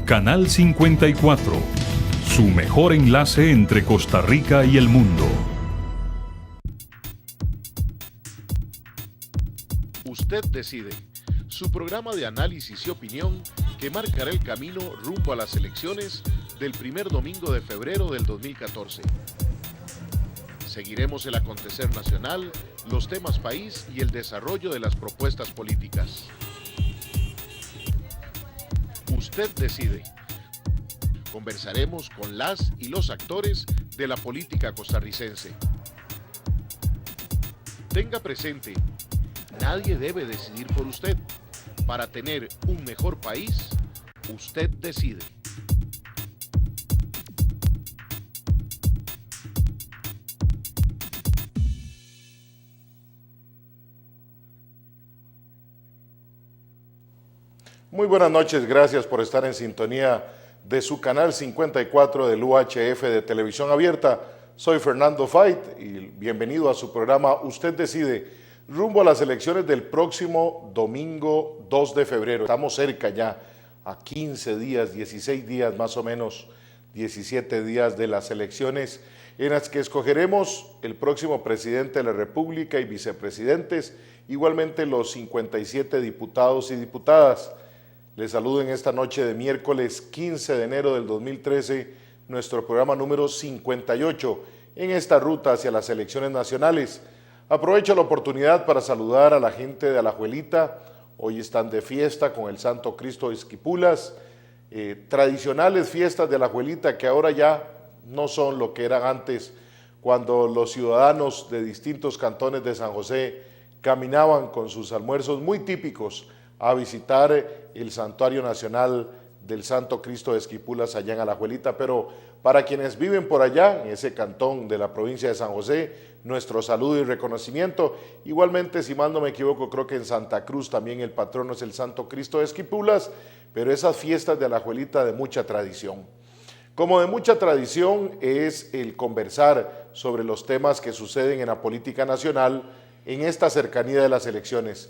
Canal 54, su mejor enlace entre Costa Rica y el mundo. Usted decide, su programa de análisis y opinión que marcará el camino rumbo a las elecciones del primer domingo de febrero del 2014. Seguiremos el acontecer nacional, los temas país y el desarrollo de las propuestas políticas. Usted decide. Conversaremos con las y los actores de la política costarricense. Tenga presente, nadie debe decidir por usted. Para tener un mejor país, usted decide. Muy buenas noches, gracias por estar en sintonía de su canal 54 del UHF de Televisión Abierta. Soy Fernando Fait y bienvenido a su programa Usted Decide, rumbo a las elecciones del próximo domingo 2 de febrero. Estamos cerca ya, a 15 días, 16 días más o menos, 17 días de las elecciones en las que escogeremos el próximo presidente de la República y vicepresidentes, igualmente los 57 diputados y diputadas. Les saludo en esta noche de miércoles 15 de enero del 2013, nuestro programa número 58 en esta ruta hacia las elecciones nacionales. Aprovecho la oportunidad para saludar a la gente de Alajuelita. Hoy están de fiesta con el Santo Cristo de Esquipulas. Tradicionales fiestas de Alajuelita que ahora ya no son lo que eran antes, cuando los ciudadanos de distintos cantones de San José caminaban con sus almuerzos muy típicos a visitar el Santuario Nacional del Santo Cristo de Esquipulas allá en Alajuelita. Pero para quienes viven por allá, en ese cantón de la provincia de San José, nuestro saludo y reconocimiento. Igualmente, si mal no me equivoco, creo que en Santa Cruz también el patrono es el Santo Cristo de Esquipulas, pero esas fiestas de Alajuelita de mucha tradición. Como de mucha tradición es el conversar sobre los temas que suceden en la política nacional en esta cercanía de las elecciones.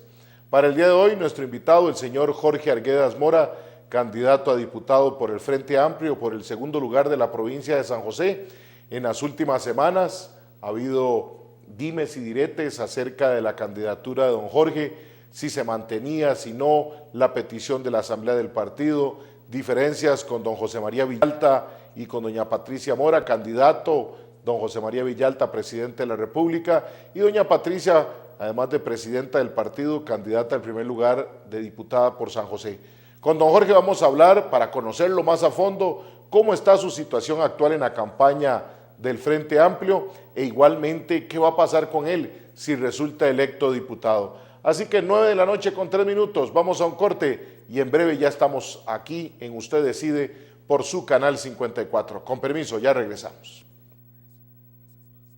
Para el día de hoy, nuestro invitado, el señor Jorge Arguedas Mora, candidato a diputado por el Frente Amplio, por el segundo lugar de la provincia de San José. En las últimas semanas ha habido dimes y diretes acerca de la candidatura de don Jorge, si se mantenía, si no, la petición de la Asamblea del Partido, diferencias con don José María Villalta y con doña Patricia Mora, candidato, don José María Villalta, presidente de la República, y doña Patricia, además de presidenta del partido, candidata al primer lugar de diputada por San José. Con don Jorge vamos a hablar, para conocerlo más a fondo, cómo está su situación actual en la campaña del Frente Amplio e igualmente qué va a pasar con él si resulta electo diputado. Así que 9 de la noche con 3 minutos, vamos a un corte y en breve ya estamos aquí en Usted Decide por su canal 54. Con permiso, ya regresamos.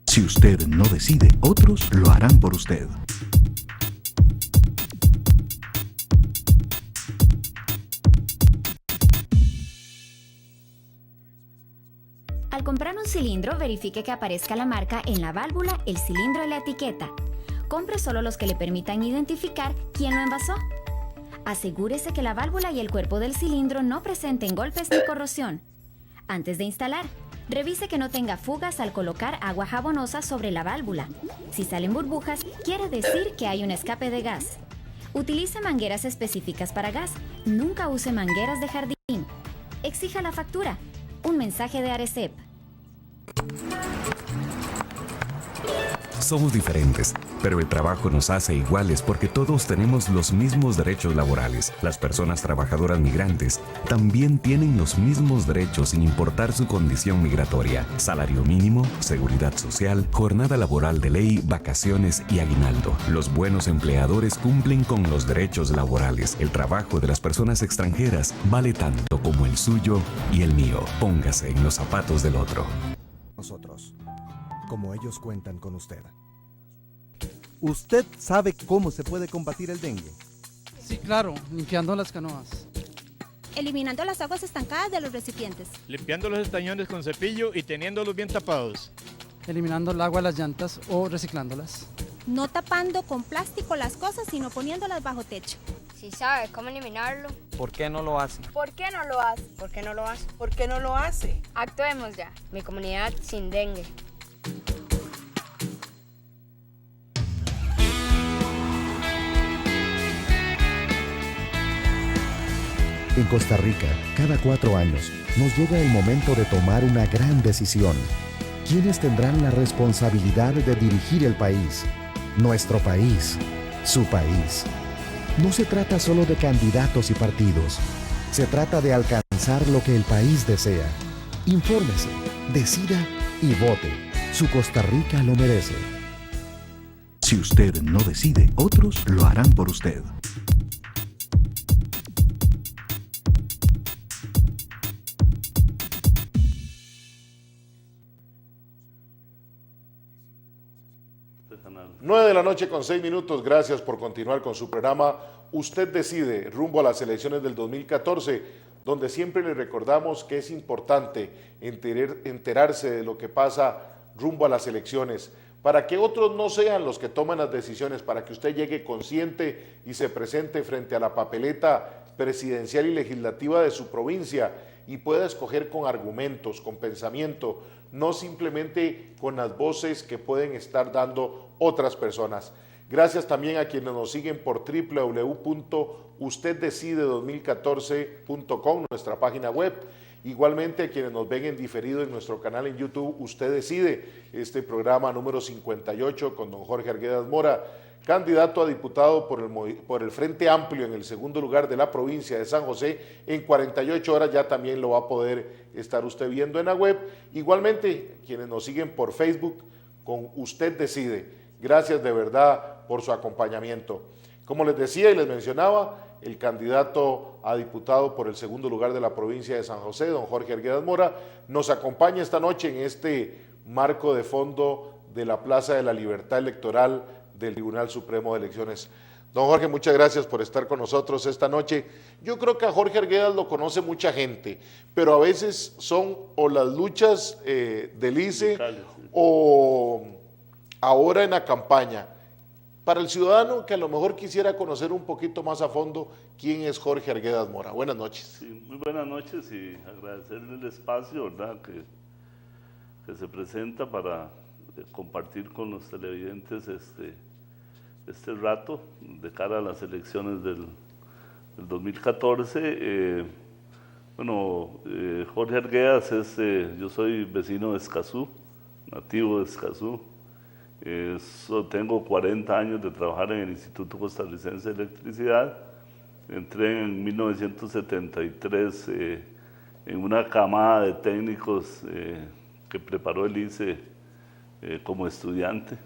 Si usted no decide, otros lo harán por usted. Al comprar un cilindro, verifique que aparezca la marca en la válvula, el cilindro y la etiqueta. Compre solo los que le permitan identificar quién lo envasó. Asegúrese que la válvula y el cuerpo del cilindro no presenten golpes ni corrosión. Antes de instalar, revise que no tenga fugas al colocar agua jabonosa sobre la válvula. Si salen burbujas, quiere decir que hay un escape de gas. Utilice mangueras específicas para gas. Nunca use mangueras de jardín. Exija la factura. Un mensaje de Arecep. Somos diferentes, pero el trabajo nos hace iguales porque todos tenemos los mismos derechos laborales. Las personas trabajadoras migrantes también tienen los mismos derechos sin importar su condición migratoria. Salario mínimo, seguridad social, jornada laboral de ley, vacaciones y aguinaldo. Los buenos empleadores cumplen con los derechos laborales. El trabajo de las personas extranjeras vale tanto como el suyo y el mío. Póngase en los zapatos del otro. Nosotros, como ellos cuentan con usted. ¿Usted sabe cómo se puede combatir el dengue? Sí, claro, limpiando las canoas. Eliminando las aguas estancadas de los recipientes. Limpiando los estañones con cepillo y teniéndolos bien tapados. Eliminando el agua de las llantas o reciclándolas. No tapando con plástico las cosas, sino poniéndolas bajo techo. Si sabe cómo eliminarlo, ¿Por qué no lo hace? ¿Por qué no lo hace? ¿Por qué no lo hace? ¿Por qué no lo hace? Actuemos ya. Mi comunidad sin dengue. En Costa Rica, cada 4 años, nos llega el momento de tomar una gran decisión. ¿Quiénes tendrán la responsabilidad de dirigir el país? Nuestro país, su país. No se trata solo de candidatos y partidos. Se trata de alcanzar lo que el país desea. Infórmese, decida y vote. Su Costa Rica lo merece. Si usted no decide, otros lo harán por usted. Canal. 9 de la noche con 6 minutos. Gracias por continuar con su programa Usted Decide, rumbo a las elecciones del 2014, donde siempre le recordamos que es importante enterarse de lo que pasa rumbo a las elecciones, para que otros no sean los que toman las decisiones, para que usted llegue consciente y se presente frente a la papeleta presidencial y legislativa de su provincia y pueda escoger con argumentos, con pensamiento, no simplemente con las voces que pueden estar dando otras personas. Gracias también a quienes nos siguen por www.usteddecide2014.com, nuestra página web. Igualmente a quienes nos ven en diferido en nuestro canal en YouTube, Usted Decide, este programa número 58 con don Jorge Arguedas Mora, candidato a diputado por el Frente Amplio en el segundo lugar de la provincia de San José. En 48 horas ya también lo va a poder estar usted viendo en la web. Igualmente, quienes nos siguen por Facebook con Usted Decide. Gracias de verdad por su acompañamiento. Como les decía y les mencionaba, el candidato a diputado por el segundo lugar de la provincia de San José, don Jorge Arguedas Mora, nos acompaña esta noche en este marco de fondo de la Plaza de la Libertad Electoral del Tribunal Supremo de Elecciones. Don Jorge, muchas gracias por estar con nosotros esta noche. Yo creo que a Jorge Arguedas lo conoce mucha gente, pero a veces son o las luchas del ICE o ahora en la campaña. Para el ciudadano que a lo mejor quisiera conocer un poquito más a fondo, ¿quién es Jorge Arguedas Mora? Buenas noches. Sí, muy buenas noches y agradecerle el espacio, ¿verdad?, que se presenta para compartir con los televidentes este rato de cara a las elecciones del 2014. Jorge Arguedas yo soy vecino de Escazú, nativo de Escazú. Tengo 40 años de trabajar en el Instituto Costarricense de Electricidad. Entré en 1973 en una camada de técnicos que preparó el ICE como estudiante.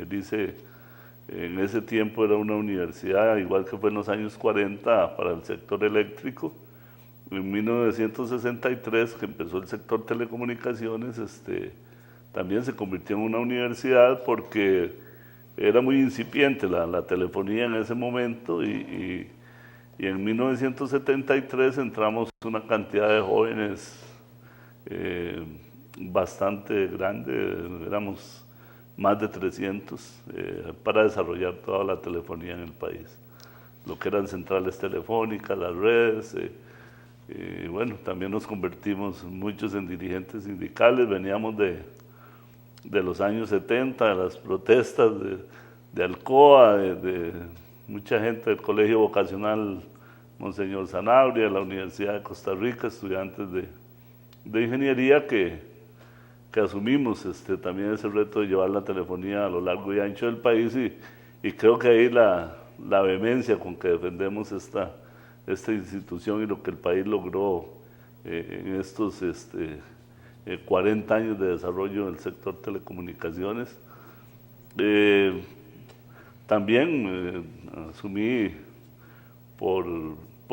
El ICE en ese tiempo era una universidad, igual que fue en los años 40 para el sector eléctrico. En 1963, que empezó el sector telecomunicaciones, también se convirtió en una universidad porque era muy incipiente la telefonía en ese momento y en 1973 entramos una cantidad de jóvenes bastante grande, éramos más de 300 para desarrollar toda la telefonía en el país, lo que eran centrales telefónicas, las redes, también nos convertimos muchos en dirigentes sindicales, veníamos de los años 70, de las protestas de Alcoa, de mucha gente del Colegio Vocacional Monseñor Sanabria, de la Universidad de Costa Rica, estudiantes de ingeniería que asumimos también ese reto de llevar la telefonía a lo largo y ancho del país y creo que ahí la vehemencia con que defendemos esta institución y lo que el país logró en estos 40 años de desarrollo del sector telecomunicaciones. También asumí por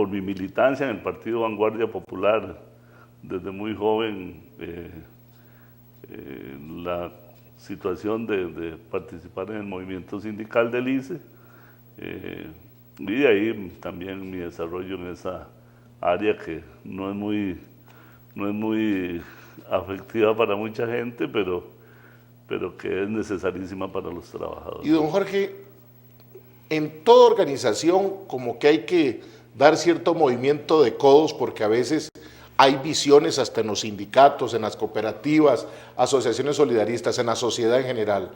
mi militancia en el Partido Vanguardia Popular desde muy joven la situación de participar en el movimiento sindical del ICE y de ahí también mi desarrollo en esa área que no es muy afectiva para mucha gente, pero que es necesarísima para los trabajadores. Y don Jorge, en toda organización como que hay que dar cierto movimiento de codos, porque a veces hay visiones hasta en los sindicatos, en las cooperativas, asociaciones solidaristas, en la sociedad en general.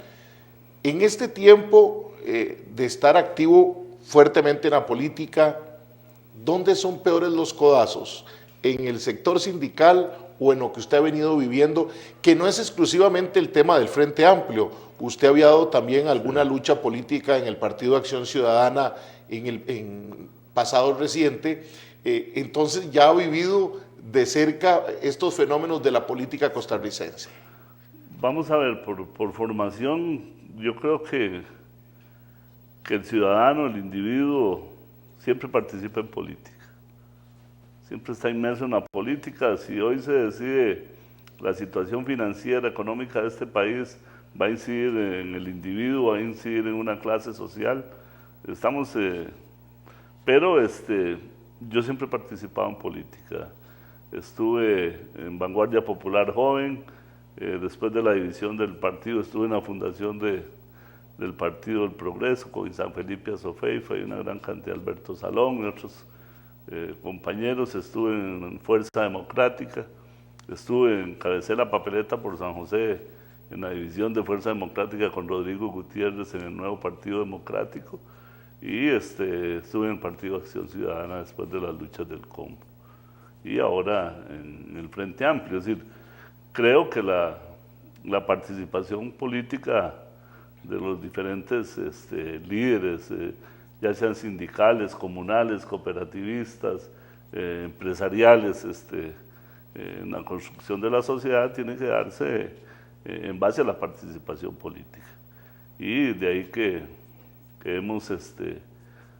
En este tiempo de estar activo fuertemente en la política, ¿dónde son peores los codazos? ¿En el sector sindical o en lo que usted ha venido viviendo? Que no es exclusivamente el tema del Frente Amplio. Usted había dado también alguna lucha política en el Partido Acción Ciudadana en pasado reciente. Entonces ya ha vivido de cerca estos fenómenos de la política costarricense. Vamos a ver, por formación, yo creo que el ciudadano, el individuo, siempre participa en política. Siempre está inmerso en la política. Si hoy se decide la situación financiera, económica de este país, va a incidir en el individuo, va a incidir en una clase social. Pero yo siempre he participado en política. Estuve en Vanguardia Popular Joven, después de la división del partido estuve en la fundación del Partido del Progreso con San Felipe Azofeifa y una gran cantidad de Alberto Salón y otros compañeros. Estuve en Fuerza Democrática, encabecé la papeleta por San José en la división de Fuerza Democrática con Rodrigo Gutiérrez en el nuevo Partido Democrático y estuve en el Partido Acción Ciudadana después de las luchas del Combo. Y ahora en el Frente Amplio. Es decir, creo que la participación política de los diferentes líderes, ya sean sindicales, comunales, cooperativistas, empresariales, en la construcción de la sociedad, tiene que darse en base a la participación política. Y de ahí que hemos,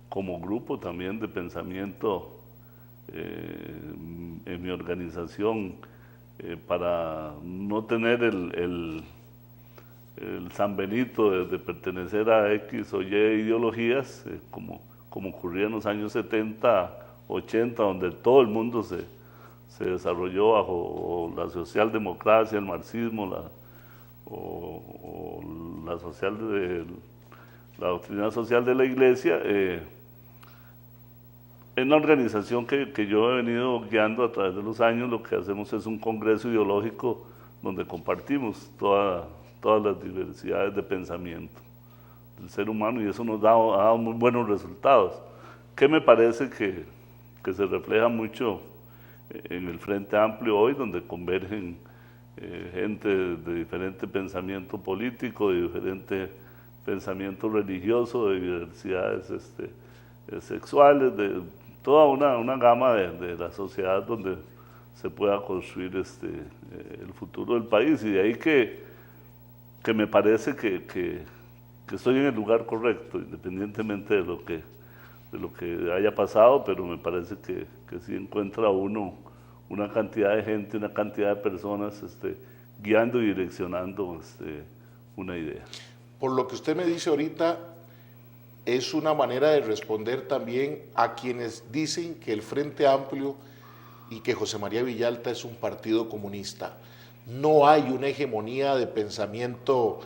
como grupo también de pensamiento, en mi organización, para no tener el San Benito de pertenecer a X o Y ideologías, como ocurría en los años 70, 80, donde todo el mundo se desarrolló bajo la socialdemocracia, el marxismo, la doctrina social de la Iglesia. En la organización que yo he venido guiando a través de los años, lo que hacemos es un congreso ideológico donde compartimos todas las diversidades de pensamiento del ser humano, y eso nos ha dado muy buenos resultados, que me parece que se refleja mucho en el Frente Amplio hoy, donde convergen gente de diferente pensamiento político, de diferente pensamiento religioso, de diversidades sexuales, de toda una gama de la sociedad donde se pueda construir el futuro del país. Y de ahí que me parece que estoy en el lugar correcto, independientemente de lo que haya pasado, pero me parece que sí encuentra uno una cantidad de gente, una cantidad de personas guiando y direccionando una idea. Por lo que usted me dice ahorita, es una manera de responder también a quienes dicen que el Frente Amplio y que José María Villalta es un partido comunista. No hay una hegemonía de pensamiento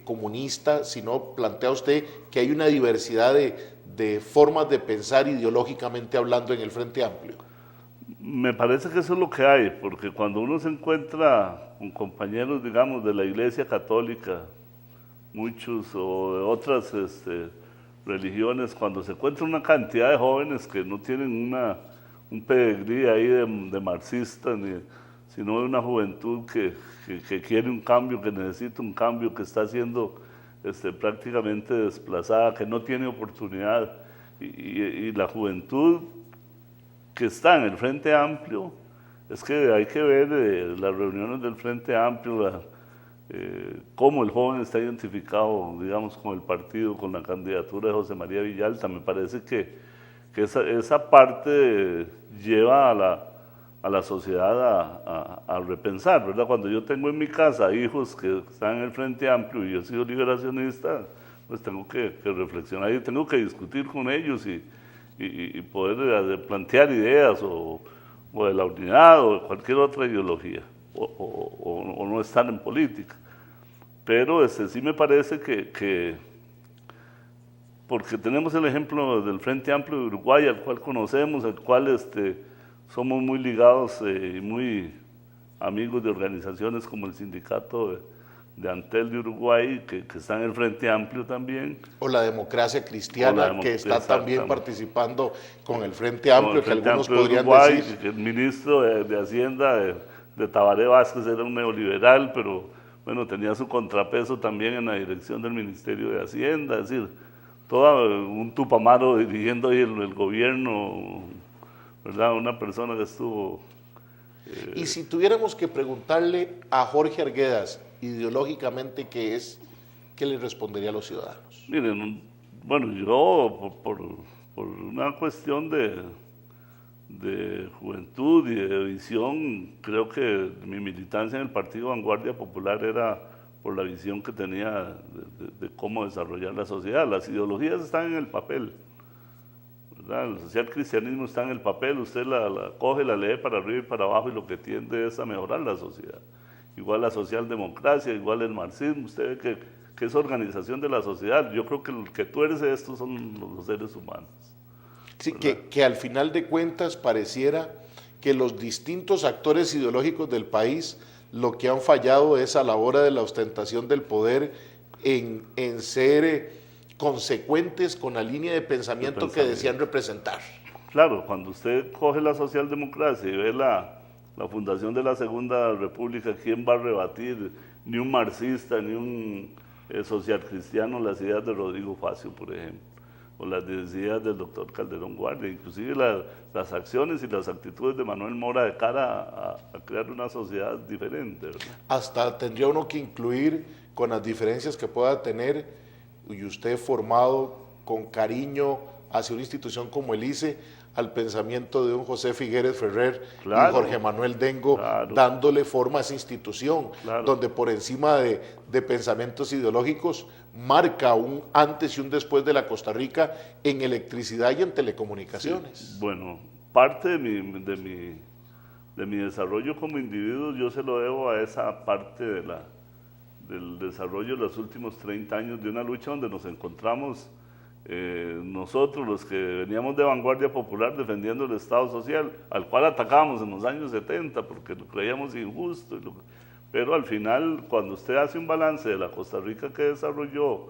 comunista, sino plantea usted que hay una diversidad de formas de pensar ideológicamente hablando en el Frente Amplio. Me parece que eso es lo que hay, porque cuando uno se encuentra con compañeros, digamos, de la Iglesia Católica, muchos, o de otras religiones, cuando se encuentra una cantidad de jóvenes que no tienen un pedigrí ahí de marxistas, sino de una juventud que quiere un cambio, que necesita un cambio, que está siendo prácticamente desplazada, que no tiene oportunidad, y la juventud que está en el Frente Amplio, es que hay que ver las reuniones del Frente Amplio, cómo el joven está identificado, digamos, con el partido, con la candidatura de José María Villalta. Me parece que esa parte lleva a la sociedad a repensar, ¿verdad? Cuando yo tengo en mi casa hijos que están en el Frente Amplio y yo he sido liberacionista, pues tengo que reflexionar y tengo que discutir con ellos y poder plantear ideas o de la unidad o de cualquier otra ideología, o no estar en política. Pero sí me parece que porque tenemos el ejemplo del Frente Amplio de Uruguay, al cual conocemos, al cual somos muy ligados y muy amigos de organizaciones como el Sindicato de Antel de Uruguay, que está en el Frente Amplio también. O la Democracia Cristiana, que está también participando con el Frente Amplio, que algunos podrían Uruguay, decir. El ministro de Hacienda de Tabaré Vázquez era un neoliberal, pero bueno, tenía su contrapeso también en la dirección del Ministerio de Hacienda, es decir, todo un tupamaro dirigiendo ahí el gobierno, ¿verdad? Una persona que estuvo... Y si tuviéramos que preguntarle a Jorge Arguedas, ideológicamente, ¿qué es? ¿Qué le respondería a los ciudadanos? Miren, bueno, yo por una cuestión de juventud y de visión, creo que mi militancia en el Partido Vanguardia Popular era por la visión que tenía de cómo desarrollar la sociedad. Las ideologías están en el papel, ¿verdad? El social cristianismo está en el papel, usted la coge, la lee para arriba y para abajo y lo que tiende es a mejorar la sociedad. Igual la socialdemocracia, igual el marxismo, usted ve que es organización de la sociedad. Yo creo que el que tuerce esto son los seres humanos. Sí, que al final de cuentas pareciera que los distintos actores ideológicos del país lo que han fallado es a la hora de la ostentación del poder en ser consecuentes con la línea de pensamiento que decían representar. Claro, cuando usted coge la socialdemocracia y ve la fundación de la Segunda República, ¿quién va a rebatir? Ni un marxista, ni un socialcristiano las ideas de Rodrigo Facio, por ejemplo, o las ideas del doctor Calderón Guardia, inclusive las acciones y las actitudes de Manuel Mora de cara a crear una sociedad diferente, ¿verdad? Hasta tendría uno que incluir, con las diferencias que pueda tener, y usted formado con cariño hacia una institución como el ICE, al pensamiento de un José Figueres Ferrer, claro, y Jorge Manuel Dengo, claro, dándole forma a esa institución, claro, donde por encima de pensamientos ideológicos marca un antes y un después de la Costa Rica en electricidad y en telecomunicaciones. Sí, bueno, parte de mi desarrollo como individuo yo se lo debo a esa parte del desarrollo de los últimos 30 años de una lucha donde nos encontramos nosotros, los que veníamos de Vanguardia Popular defendiendo el Estado Social, al cual atacábamos en los años 70 porque lo creíamos injusto, pero al final, cuando usted hace un balance de la Costa Rica que desarrolló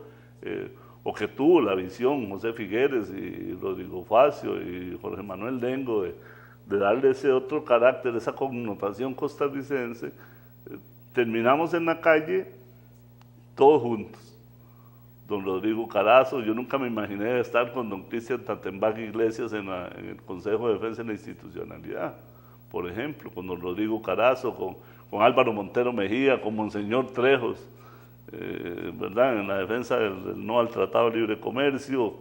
o que tuvo la visión José Figueres y Rodrigo Facio y Jorge Manuel Dengo de darle ese otro carácter, esa connotación costarricense, terminamos en la calle todos juntos. Don Rodrigo Carazo, yo nunca me imaginé estar con don Cristian Tatembach Iglesias en el Consejo de Defensa de la Institucionalidad, por ejemplo, con don Rodrigo Carazo, con Álvaro Montero Mejía, con Monseñor Trejos, ¿verdad? En la defensa del no al Tratado de Libre Comercio,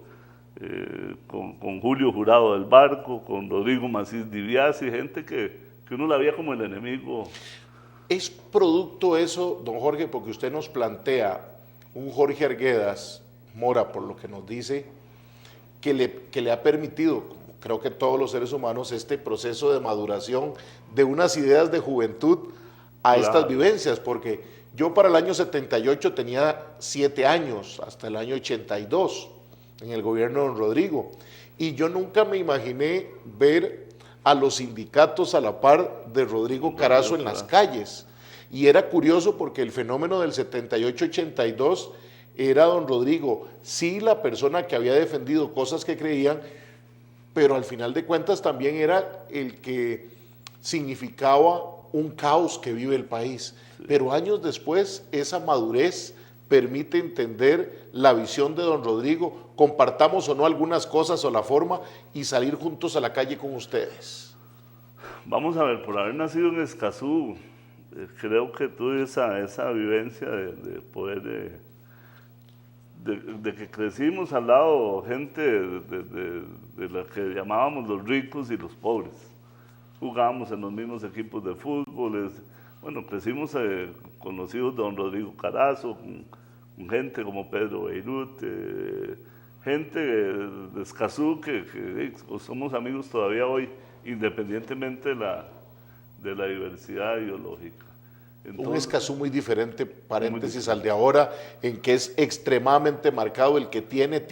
con Julio Jurado del Barco, con Rodrigo Macís Dibiasi, gente que uno la veía como el enemigo. ¿Es producto eso, don Jorge, porque usted nos plantea un Jorge Arguedas Mora, por lo que nos dice, que le ha permitido, como creo que todos los seres humanos, este proceso de maduración de unas ideas de juventud a estas vivencias? Porque yo para el año 78 tenía 7 años, hasta el año 82, en el gobierno de don Rodrigo, y yo nunca me imaginé ver a los sindicatos a la par de Rodrigo Carazo en las calles. Y era curioso porque el fenómeno del 78-82 era don Rodrigo, sí la persona que había defendido cosas que creían, pero al final de cuentas también era el que significaba un caos que vive el país. Sí. Pero años después esa madurez permite entender la visión de don Rodrigo, compartamos o no algunas cosas o la forma, y salir juntos a la calle con ustedes. Vamos a ver, por haber nacido en Escazú, creo que tuve esa vivencia de poder, de que crecimos al lado gente de la que llamábamos los ricos y los pobres. Jugábamos en los mismos equipos de fútbol, bueno, crecimos con los hijos de don Rodrigo Carazo, con gente como Pedro Beirut, gente de Escazú que somos amigos todavía hoy, independientemente de la diversidad ideológica. Entonces, un Escazú muy diferente, paréntesis, al de ahora, en que es extremadamente marcado, el que tiene,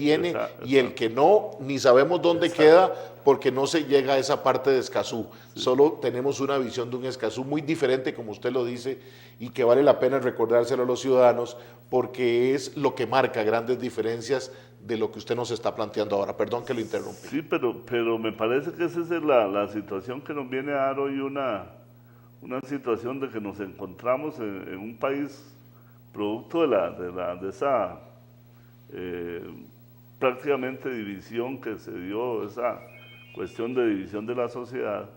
y el que no, ni sabemos dónde queda, porque no se llega a esa parte de Escazú. Sí. Solo tenemos una visión de un Escazú muy diferente, como usted lo dice, y que vale la pena recordárselo a los ciudadanos, porque es lo que marca grandes diferencias de lo que usted nos está planteando ahora. Perdón que lo interrumpí. Sí, pero me parece que esa es la situación que nos viene a dar hoy una situación de que nos encontramos en un país producto de esa prácticamente división que se dio, esa cuestión de división de la sociedad,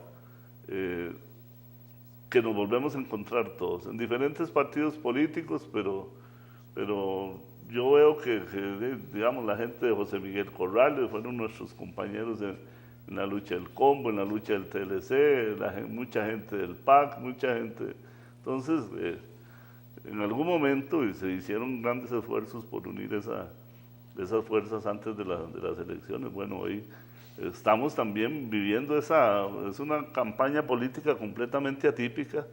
que nos volvemos a encontrar todos, en diferentes partidos políticos, pero yo veo que digamos, la gente de José Miguel Corrales fueron nuestros compañeros en la lucha del Combo, en la lucha del TLC, mucha gente del PAC, mucha gente. Entonces, en algún momento se hicieron grandes esfuerzos por unir esas fuerzas antes de las elecciones. Bueno, hoy estamos también viviendo es una campaña política completamente atípica,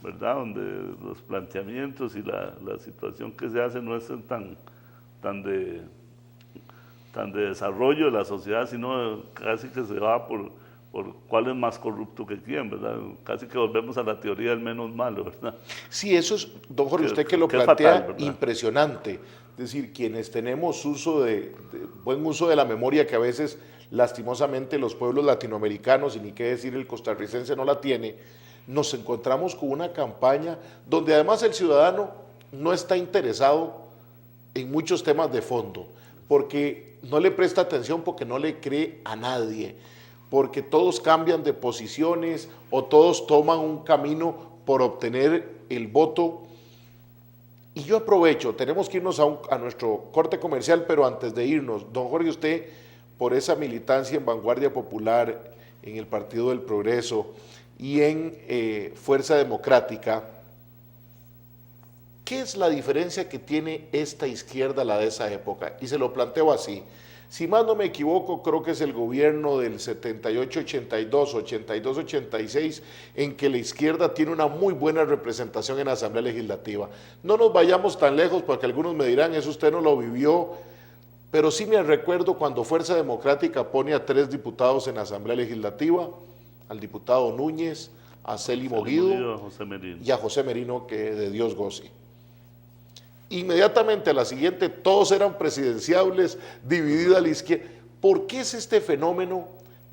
¿verdad? Donde los planteamientos y la situación que se hace no es tan de desarrollo de la sociedad, sino casi que se va por cuál es más corrupto que quién, ¿verdad? Casi que volvemos a la teoría del menos malo, ¿verdad? Sí, eso es, don Jorge, usted que lo plantea, fatal, impresionante. Es decir, quienes tenemos buen uso de la memoria, que a veces lastimosamente los pueblos latinoamericanos, y ni qué decir el costarricense no la tiene, nos encontramos con una campaña donde además el ciudadano no está interesado en muchos temas de fondo, porque no le presta atención, porque no le cree a nadie, porque todos cambian de posiciones o todos toman un camino por obtener el voto. Y yo aprovecho, tenemos que irnos a nuestro corte comercial, pero antes de irnos, don Jorge, usted, por esa militancia en Vanguardia Popular, en el Partido del Progreso y en Fuerza Democrática, ¿qué es la diferencia que tiene esta izquierda, la de esa época? Y se lo planteo así. Si más no me equivoco, creo que es el gobierno del 78-82, 82-86, en que la izquierda tiene una muy buena representación en la Asamblea Legislativa. No nos vayamos tan lejos, porque algunos me dirán, eso usted no lo vivió, pero sí me recuerdo cuando Fuerza Democrática pone a 3 diputados en la Asamblea Legislativa, al diputado Núñez, a Celi Moguido y a José Merino, que de Dios goce. Inmediatamente a la siguiente todos eran presidenciables, dividida a la izquierda. ¿Por qué es este fenómeno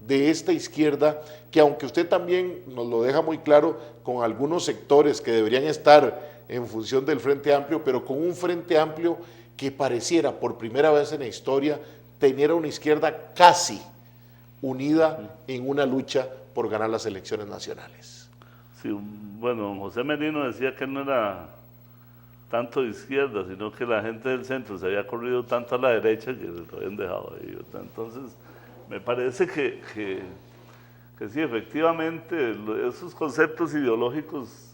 de esta izquierda que, aunque usted también nos lo deja muy claro, con algunos sectores que deberían estar en función del Frente Amplio, pero con un Frente Amplio que pareciera por primera vez en la historia tener a una izquierda casi unida en una lucha por ganar las elecciones nacionales? Sí, bueno, José Merino decía que no era tanto de izquierda, sino que la gente del centro se había corrido tanto a la derecha que lo habían dejado ahí. Entonces, me parece que sí, efectivamente, esos conceptos ideológicos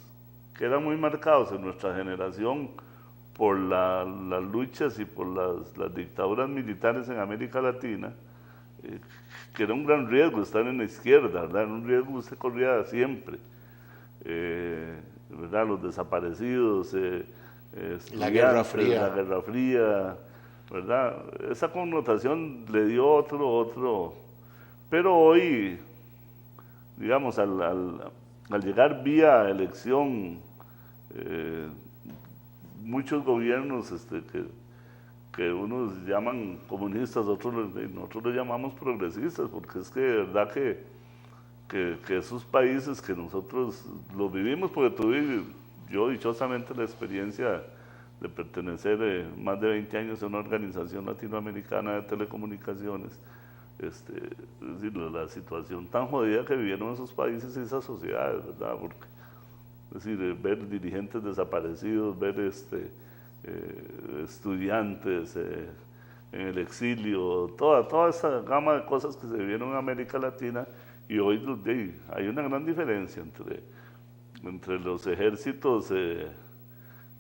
que eran muy marcados en nuestra generación por las luchas y por las dictaduras militares en América Latina, que era un gran riesgo estar en la izquierda, ¿verdad? Era un riesgo que se corría siempre, ¿verdad? Los desaparecidos, la Guerra Fría. La Guerra Fría, ¿verdad? Esa connotación le dio otro. Pero hoy, digamos, al llegar vía elección, muchos gobiernos que unos llaman comunistas, nosotros los llamamos progresistas, porque es que de verdad que esos países que nosotros los vivimos, porque tuve yo dichosamente la experiencia de pertenecer más de 20 años a una organización latinoamericana de telecomunicaciones, es decir, la situación tan jodida que vivieron esos países y esas sociedades, ¿verdad? Porque, es decir, ver dirigentes desaparecidos, ver estudiantes en el exilio, toda esa gama de cosas que se vivieron en América Latina, y hoy hay una gran diferencia entre los ejércitos de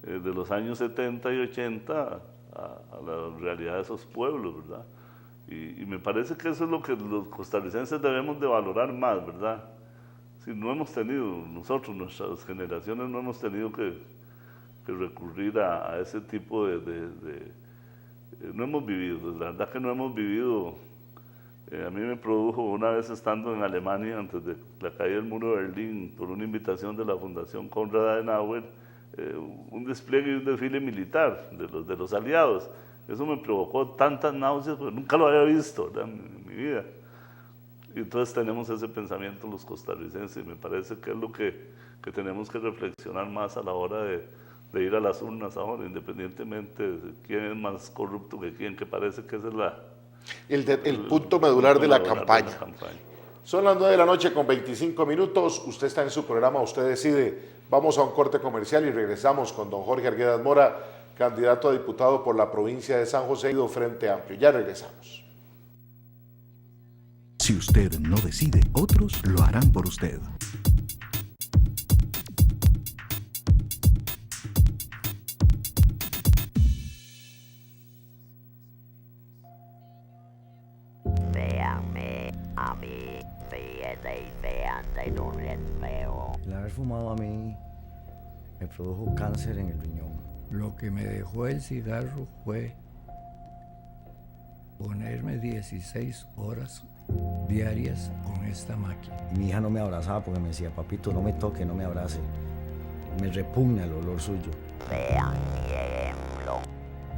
los años 70 y 80 a la realidad de esos pueblos, ¿verdad? Y me parece que eso es lo que los costarricenses debemos de valorar más, ¿verdad? si no hemos tenido, nosotros, nuestras generaciones, no hemos tenido que recurrir a ese tipo no hemos vivido, la verdad que no hemos vivido. A mí me produjo una vez estando en Alemania, antes de la caída del muro de Berlín, por una invitación de la Fundación Konrad Adenauer, un despliegue y un desfile militar de los aliados. Eso me provocó tantas náuseas, porque nunca lo había visto, ¿verdad?, en mi vida. Y entonces tenemos ese pensamiento los costarricenses, y me parece que es lo que tenemos que reflexionar más a la hora de ir a las urnas ahora, independientemente de quién es más corrupto que quién, que parece que esa es el punto medular de la campaña. Son las 9 de la noche con 25 minutos. Usted está en su programa, usted decide. Vamos a un corte comercial y regresamos con don Jorge Arguedas Mora, candidato a diputado por la provincia de San José y Frente Amplio. Ya regresamos. Si usted no decide, otros lo harán por usted. Véanme a mí, fíjese y vean de dónde veo. El haber fumado a mí me produjo cáncer en el riñón. Lo que me dejó el cigarro fue ponerme 16 horas diarias con esta máquina. Mi hija no me abrazaba porque me decía, papito, no me toque, no me abrace. Me repugna el olor suyo. Vean mi ejemplo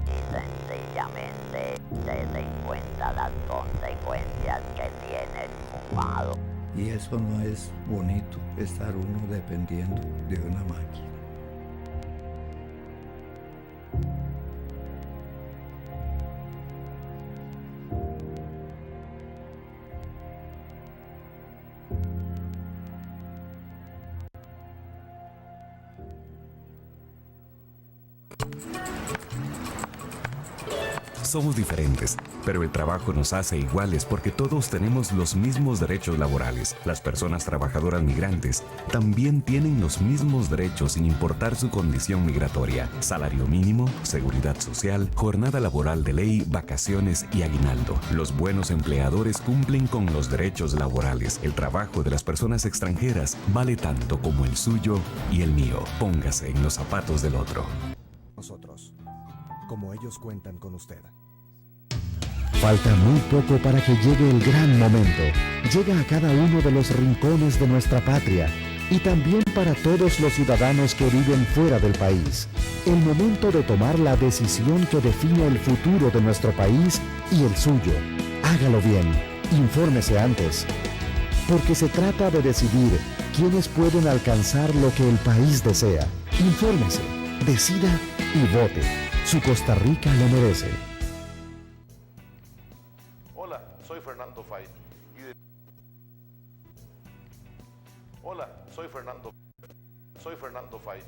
y sencillamente se den cuenta las consecuencias que tiene el fumado. Y eso no es bonito, estar uno dependiendo de una máquina. Somos diferentes, pero el trabajo nos hace iguales porque todos tenemos los mismos derechos laborales. Las personas trabajadoras migrantes también tienen los mismos derechos sin importar su condición migratoria. Salario mínimo, seguridad social, jornada laboral de ley, vacaciones y aguinaldo. Los buenos empleadores cumplen con los derechos laborales. El trabajo de las personas extranjeras vale tanto como el suyo y el mío. Póngase en los zapatos del otro. Nosotros, como ellos cuentan con usted. Falta muy poco para que llegue el gran momento. Llega a cada uno de los rincones de nuestra patria y también para todos los ciudadanos que viven fuera del país. El momento de tomar la decisión que define el futuro de nuestro país y el suyo. Hágalo bien. Infórmese antes. Porque se trata de decidir quiénes pueden alcanzar lo que el país desea. Infórmese, decida y vote. Su Costa Rica lo merece. Hola, soy Fernando Fay. Hola, soy Fernando Fay.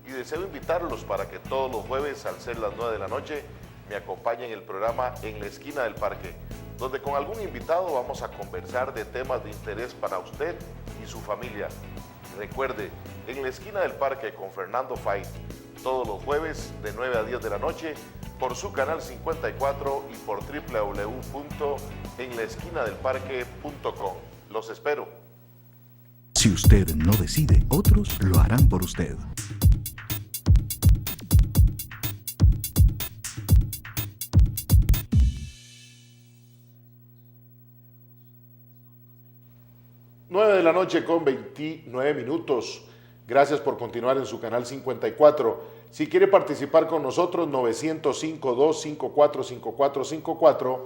Y deseo invitarlos para que todos los jueves, al ser las 9 de la noche, me acompañen en el programa En la Esquina del Parque, donde con algún invitado vamos a conversar de temas de interés para usted y su familia. Recuerde, En la Esquina del Parque con Fernando Fay, todos los jueves de 9 a 10 de la noche, por su canal 54 y por www.enlaesquinadelparque.com. Los espero. Si usted no decide, otros lo harán por usted. Nueve de la noche con 29 minutos. Gracias por continuar en su canal 54. Si quiere participar con nosotros, 905-254-5454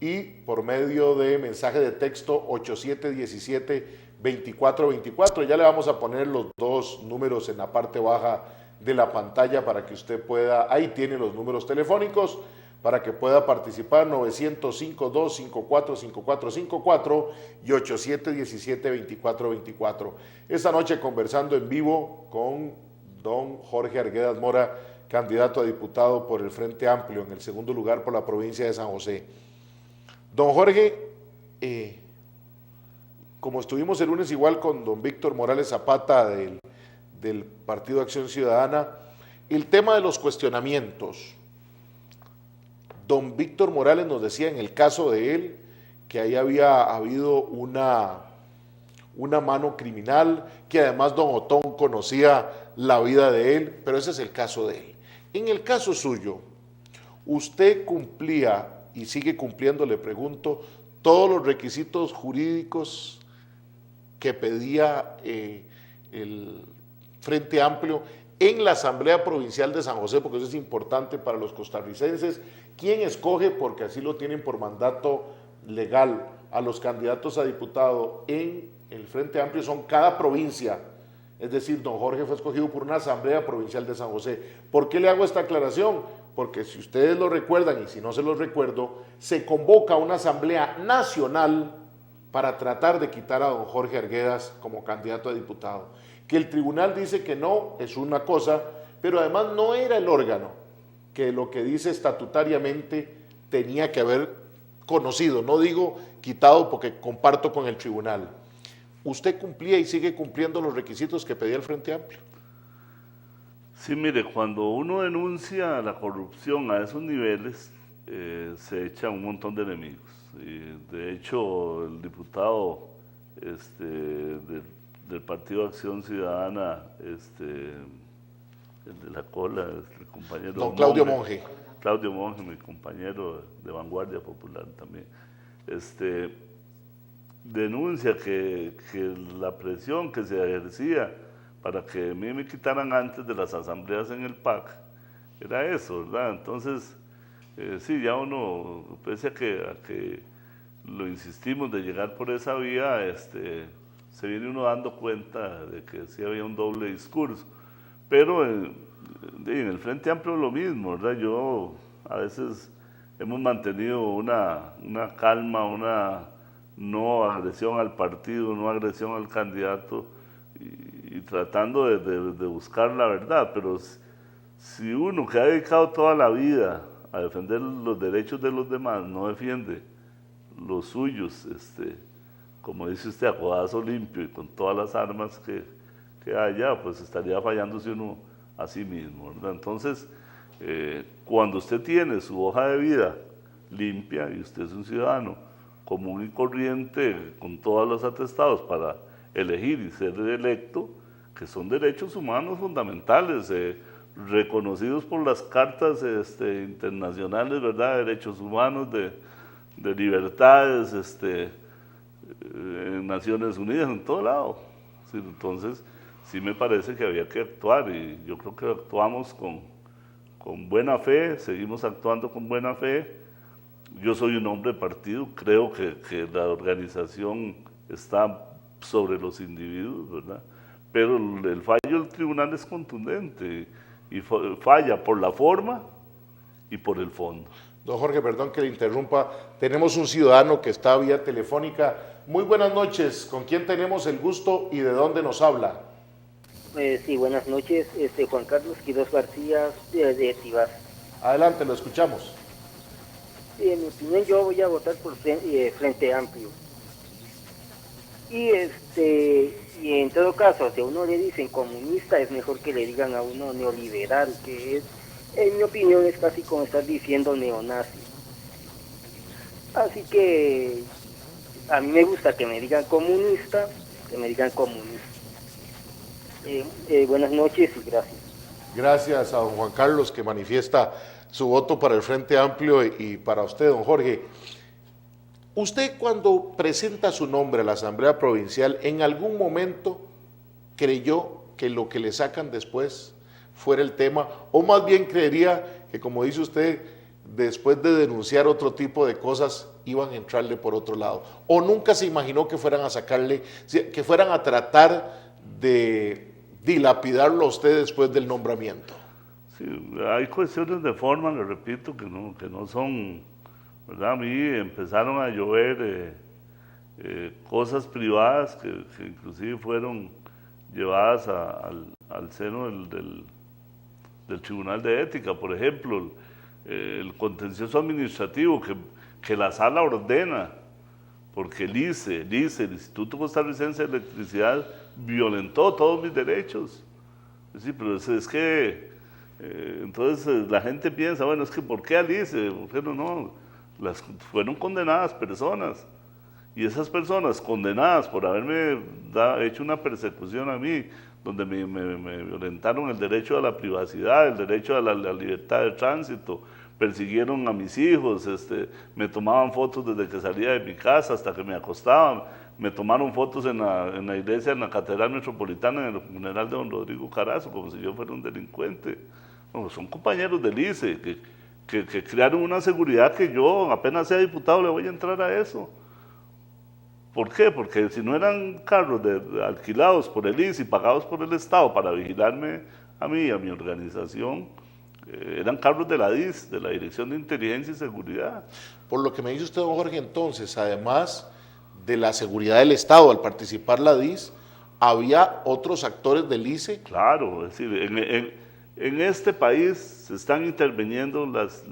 y por medio de mensaje de texto 8717-2424. Ya le vamos a poner los dos números en la parte baja de la pantalla para que usted pueda, ahí tiene los números telefónicos, para que pueda participar, 905-254-5454 y 8717-2424. Esta noche conversando en vivo con don Jorge Arguedas Mora, candidato a diputado por el Frente Amplio, en el segundo lugar por la provincia de San José. Don Jorge, como estuvimos el lunes igual con don Víctor Morales Zapata del Partido Acción Ciudadana, el tema de los cuestionamientos. Don Víctor Morales nos decía en el caso de él que ahí había habido una una mano criminal, que además don Otón conocía la vida de él, pero ese es el caso de él. En el caso suyo, usted cumplía y sigue cumpliendo, le pregunto, todos los requisitos jurídicos que pedía el Frente Amplio en la Asamblea Provincial de San José, porque eso es importante para los costarricenses. ¿Quién escoge, porque así lo tienen por mandato legal, a los candidatos a diputado en el Frente Amplio? Son cada provincia, es decir, don Jorge fue escogido por una Asamblea Provincial de San José. ¿Por qué le hago esta aclaración? Porque si ustedes lo recuerdan, y si no se los recuerdo, se convoca una Asamblea Nacional para tratar de quitar a don Jorge Arguedas como candidato a diputado. Que el tribunal dice que no, es una cosa, pero además no era el órgano que lo que dice estatutariamente tenía que haber conocido, no digo quitado porque comparto con el tribunal. ¿Usted cumplía y sigue cumpliendo los requisitos que pedía el Frente Amplio? Sí, mire, cuando uno denuncia la corrupción a esos niveles, se echan un montón de enemigos. Y de hecho, el diputado del Partido de Acción Ciudadana, el de la cola, el compañero... Don Claudio Monge. Claudio Monge, mi compañero de Vanguardia Popular también, denuncia que la presión que se ejercía para que a mí me quitaran antes de las asambleas en el PAC era eso, ¿verdad? Entonces, sí, ya uno, pese a que lo insistimos de llegar por esa vía, se viene uno dando cuenta de que sí había un doble discurso. Pero en el Frente Amplio lo mismo, ¿verdad? Yo a veces hemos mantenido una calma, una no agresión al partido, no agresión al candidato y tratando de buscar la verdad. Pero si uno que ha dedicado toda la vida a defender los derechos de los demás no defiende los suyos, como dice usted, a codazo limpio y con todas las armas que haya, pues estaría fallándose uno a sí mismo, ¿verdad? Entonces, cuando usted tiene su hoja de vida limpia y usted es un ciudadano común y corriente con todos los atestados para elegir y ser electo, que son derechos humanos fundamentales, reconocidos por las cartas internacionales, ¿verdad? De derechos humanos, de libertades, en Naciones Unidas, en todo lado. Sí, entonces, sí me parece que había que actuar y yo creo que actuamos con buena fe, seguimos actuando con buena fe. Yo soy un hombre de partido, creo que la organización está sobre los individuos, ¿verdad? Pero el fallo del tribunal es contundente y falla por la forma y por el fondo. Don Jorge, perdón que le interrumpa, tenemos un ciudadano que está vía telefónica. Muy buenas noches, ¿con quién tenemos el gusto y de dónde nos habla? Sí, buenas noches, Juan Carlos Quiroz García de Tibás. Adelante, lo escuchamos. Sí, en mi opinión yo voy a votar por Frente Amplio. Y en todo caso, si a uno le dicen comunista, es mejor que le digan a uno neoliberal, que es, en mi opinión, es casi como estar diciendo neonazi. Así que a mí me gusta que me digan comunista, buenas noches y gracias. Gracias a don Juan Carlos que manifiesta su voto para el Frente Amplio y para usted, don Jorge. Usted cuando presenta su nombre a la Asamblea Provincial, ¿en algún momento creyó que lo que le sacan después fuera el tema? ¿O más bien creería que, como dice usted, después de denunciar otro tipo de cosas, iban a entrarle por otro lado? ¿O nunca se imaginó que fueran a sacarle, que fueran a tratar de dilapidarlo a usted después del nombramiento? Sí, hay cuestiones de forma, le repito, que no son, ¿verdad? A mí empezaron a llover cosas privadas que inclusive fueron llevadas al seno del Tribunal de Ética. Por ejemplo, el contencioso administrativo que la sala ordena, porque el ICE, el Instituto Costarricense de Electricidad, violentó todos mis derechos. Sí, pero es que entonces la gente piensa, bueno, es que ¿por qué al ICE? ¿Por qué no? Fueron condenadas personas Y esas personas condenadas por haberme hecho una persecución a mí, donde me violentaron el derecho a la privacidad, el derecho a la libertad de tránsito, persiguieron a mis hijos, me tomaban fotos desde que salía de mi casa hasta que me acostaban, me tomaron fotos en la iglesia, en la Catedral Metropolitana, en el funeral de don Rodrigo Carazo, como si yo fuera un delincuente. Bueno, son compañeros del ICE que crearon una seguridad que yo, apenas sea diputado, le voy a entrar a eso. ¿Por qué? Porque si no eran carros alquilados por el ICE y pagados por el Estado para vigilarme a mí y a mi organización, eran carros de la DIS, de la Dirección de Inteligencia y Seguridad. Por lo que me dice usted, don Jorge, entonces, además de la seguridad del Estado, al participar la DIS, ¿había otros actores del ICE? Claro, es decir, en este país se están interviniendo las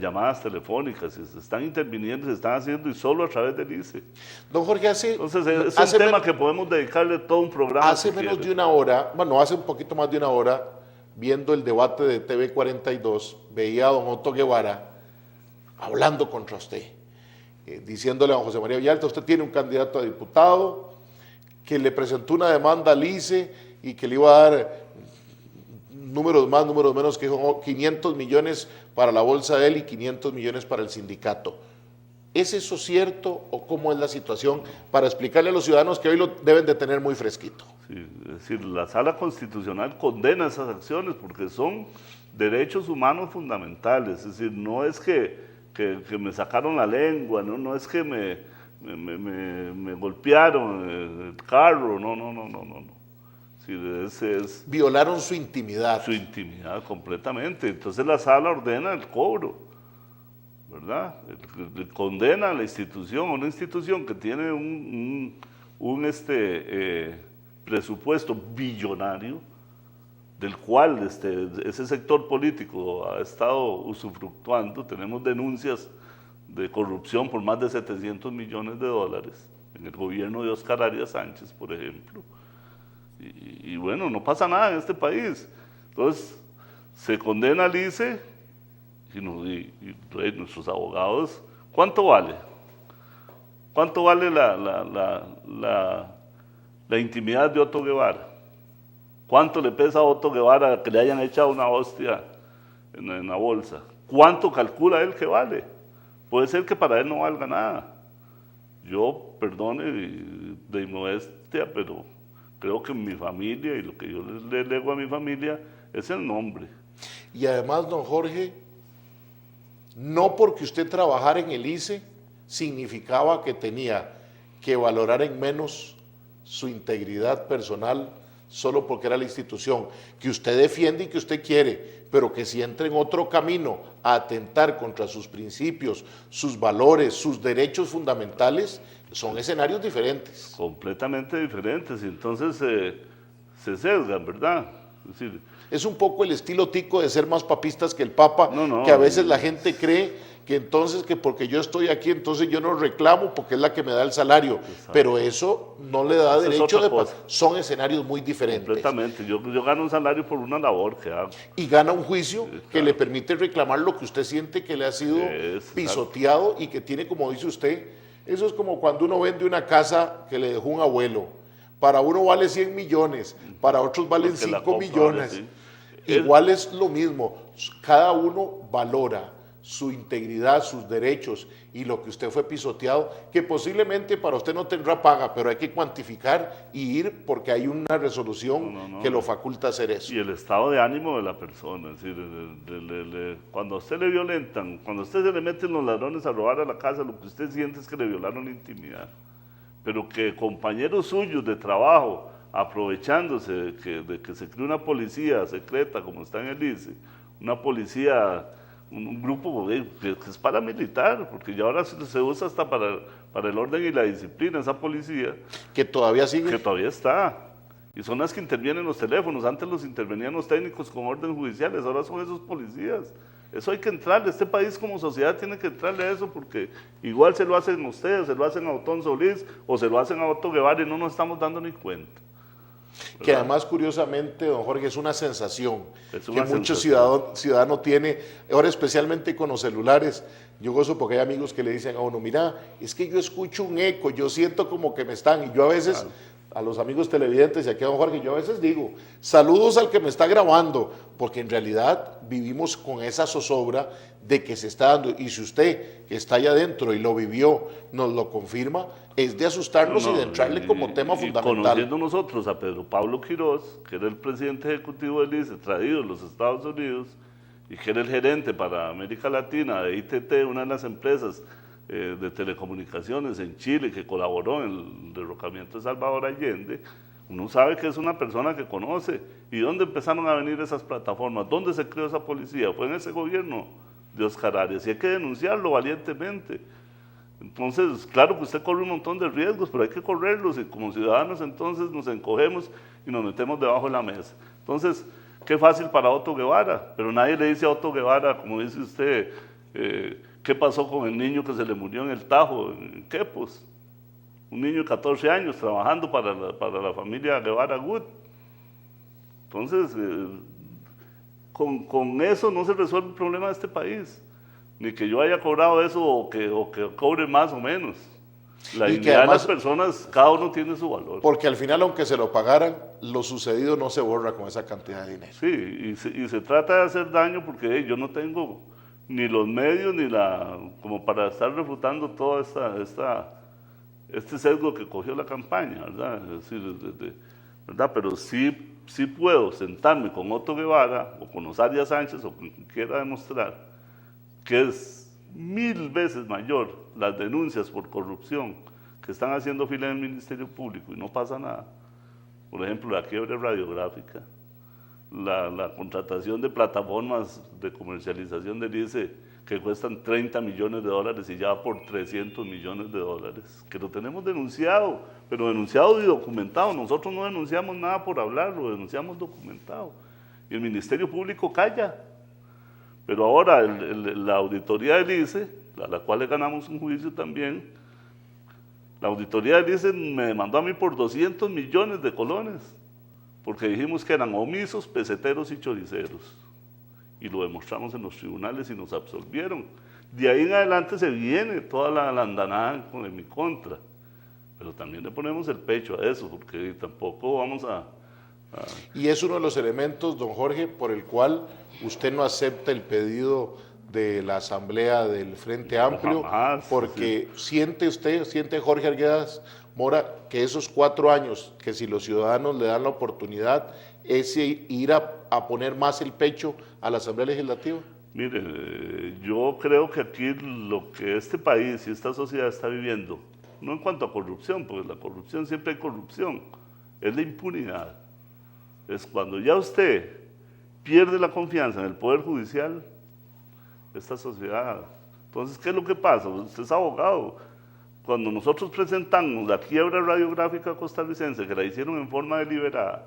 llamadas telefónicas, se están interviniendo, se están haciendo y solo a través del ICE. Don Jorge, entonces es un tema que podemos dedicarle todo un programa. Hace menos de una hora, bueno, hace un poquito más de una hora, viendo el debate de TV 42, veía a don Otto Guevara hablando contra usted, diciéndole a don José María Villalta, usted tiene un candidato a diputado que le presentó una demanda al ICE y que le iba a dar números más, números menos, que son 500 millones para la bolsa de él y 500 millones para el sindicato. ¿Es eso cierto o cómo es la situación para explicarle a los ciudadanos que hoy lo deben de tener muy fresquito? Sí, es decir, la Sala Constitucional condena esas acciones porque son derechos humanos fundamentales, es decir, no es que me sacaron la lengua, no es que me golpearon el carro, no. Sí, violaron su intimidad. Su intimidad completamente. Entonces la sala ordena el cobro, ¿verdad? Condena a la institución, una institución que tiene un presupuesto billonario, del cual ese sector político ha estado usufructuando. Tenemos denuncias de corrupción por más de 700 millones de dólares en el gobierno de Óscar Arias Sánchez, por ejemplo. Y bueno, no pasa nada en este país. Entonces, se condena al ICE y nuestros abogados, ¿cuánto vale? ¿Cuánto vale la intimidad de Otto Guevara? ¿Cuánto le pesa a Otto Guevara que le hayan echado una hostia en la bolsa? ¿Cuánto calcula él que vale? Puede ser que para él no valga nada. Yo, perdone de modestia, pero creo que mi familia y lo que yo le lego a mi familia es el nombre. Y además, don Jorge, no porque usted trabajara en el ICE significaba que tenía que valorar en menos su integridad personal solo porque era la institución que usted defiende y que usted quiere, pero que si entra en otro camino a atentar contra sus principios, sus valores, sus derechos fundamentales, son escenarios diferentes. Completamente diferentes, y entonces se sesgan, ¿verdad? Es un poco el estilo tico de ser más papistas que el Papa, que a veces la gente cree que entonces, que porque yo estoy aquí, entonces yo no reclamo porque es la que me da el salario. Exacto. Pero eso no le da derecho de... Son escenarios muy diferentes. Completamente. Yo gano un salario por una labor que hago. Y gana un juicio que le permite reclamar lo que usted siente que le ha sido pisoteado y que tiene, como dice usted, eso es como cuando uno vende una casa que le dejó un abuelo. Para uno vale 100 millones, para otros valen 5 millones. Igual es lo mismo. Cada uno valora su integridad, sus derechos y lo que usted fue pisoteado, que posiblemente para usted no tendrá paga, pero hay que cuantificar y ir porque hay una resolución que lo faculta a hacer eso. Y el estado de ánimo de la persona, es decir, cuando a usted le violentan, cuando a usted se le meten los ladrones a robar a la casa, lo que usted siente es que le violaron la intimidad, pero que compañeros suyos de trabajo, aprovechándose de que se cree una policía secreta como está en el ICE, una policía, un grupo que es paramilitar, porque ya ahora se usa hasta para el orden y la disciplina, esa policía. Que todavía sigue. Que todavía está. Y son las que intervienen los teléfonos. Antes los intervenían los técnicos con orden judiciales, ahora son esos policías. Eso hay que entrarle, este país como sociedad tiene que entrarle a eso, porque igual se lo hacen ustedes, se lo hacen a Otón Solís, o se lo hacen a Otto Guevara y no nos estamos dando ni cuenta. que además, curiosamente, don Jorge, es una sensación que muchos ciudadanos tiene, ahora especialmente con los celulares. Yo gozo porque hay amigos que le dicen a uno, mira, es que yo escucho un eco, yo siento como que me están, y yo a veces, a los amigos televidentes y aquí a don Jorge, yo a veces digo, saludos al que me está grabando, porque en realidad vivimos con esa zozobra de que se está dando, y si usted que está allá adentro y lo vivió, nos lo confirma, es de asustarnos y de entrarle como tema fundamental. Conociendo nosotros a Pedro Pablo Quiroz, que era el presidente ejecutivo del ICE, traído de los Estados Unidos, y que era el gerente para América Latina de ITT, una de las empresas de telecomunicaciones en Chile, que colaboró en el derrocamiento de Salvador Allende, uno sabe que es una persona que conoce. ¿Y dónde empezaron a venir esas plataformas? ¿Dónde se creó esa policía? Fue en ese gobierno de Oscar Arias, y hay que denunciarlo valientemente. Entonces, claro que usted corre un montón de riesgos, pero hay que correrlos, y como ciudadanos entonces nos encogemos y nos metemos debajo de la mesa. Entonces, qué fácil para Otto Guevara, pero nadie le dice a Otto Guevara, como dice usted, qué pasó con el niño que se le murió en el Tajo, en Quepos. Un niño de 14 años trabajando para la familia Guevara Good. Entonces, con eso no se resuelve el problema de este país. Ni que yo haya cobrado eso o que cobre más o menos. La dignidad de las personas, cada uno tiene su valor. Porque al final, aunque se lo pagaran, lo sucedido no se borra con esa cantidad de dinero. Sí, y se trata de hacer daño porque yo no tengo ni los medios ni como para estar refutando todo este sesgo que cogió la campaña, ¿verdad? Es decir, ¿verdad? Pero sí puedo sentarme con Otto Guevara o con Osaria Sánchez o con quien quiera demostrar que es 1000 veces mayor las denuncias por corrupción que están haciendo fila en el Ministerio Público y no pasa nada. Por ejemplo, la quiebre radiográfica, la contratación de plataformas de comercialización del ICE que cuestan $30 millones y ya por $300 millones, que lo tenemos denunciado, pero denunciado y documentado. Nosotros no denunciamos nada por hablar, lo denunciamos documentado. Y el Ministerio Público calla. Pero ahora la auditoría del ICE, a la cual le ganamos un juicio también, la auditoría del ICE me demandó a mí por 200 millones de colones, porque dijimos que eran omisos, peseteros y choriceros. Y lo demostramos en los tribunales y nos absolvieron. De ahí en adelante se viene toda la andanada en mi contra. Pero también le ponemos el pecho a eso, porque tampoco vamos a... Y es uno de los elementos, don Jorge, por el cual usted no acepta el pedido de la Asamblea del Frente Amplio, jamás, porque sí. siente Jorge Arguedas Mora que esos 4 años, que si los ciudadanos le dan la oportunidad, es ir a poner más el pecho a la Asamblea Legislativa. Mire, yo creo que aquí lo que este país y esta sociedad está viviendo, no en cuanto a corrupción, porque la corrupción siempre hay corrupción, es la impunidad. Es cuando ya usted pierde la confianza en el Poder Judicial, esta sociedad. Entonces, ¿qué es lo que pasa? Usted es abogado. Cuando nosotros presentamos la quiebra radiográfica costarricense, que la hicieron en forma deliberada,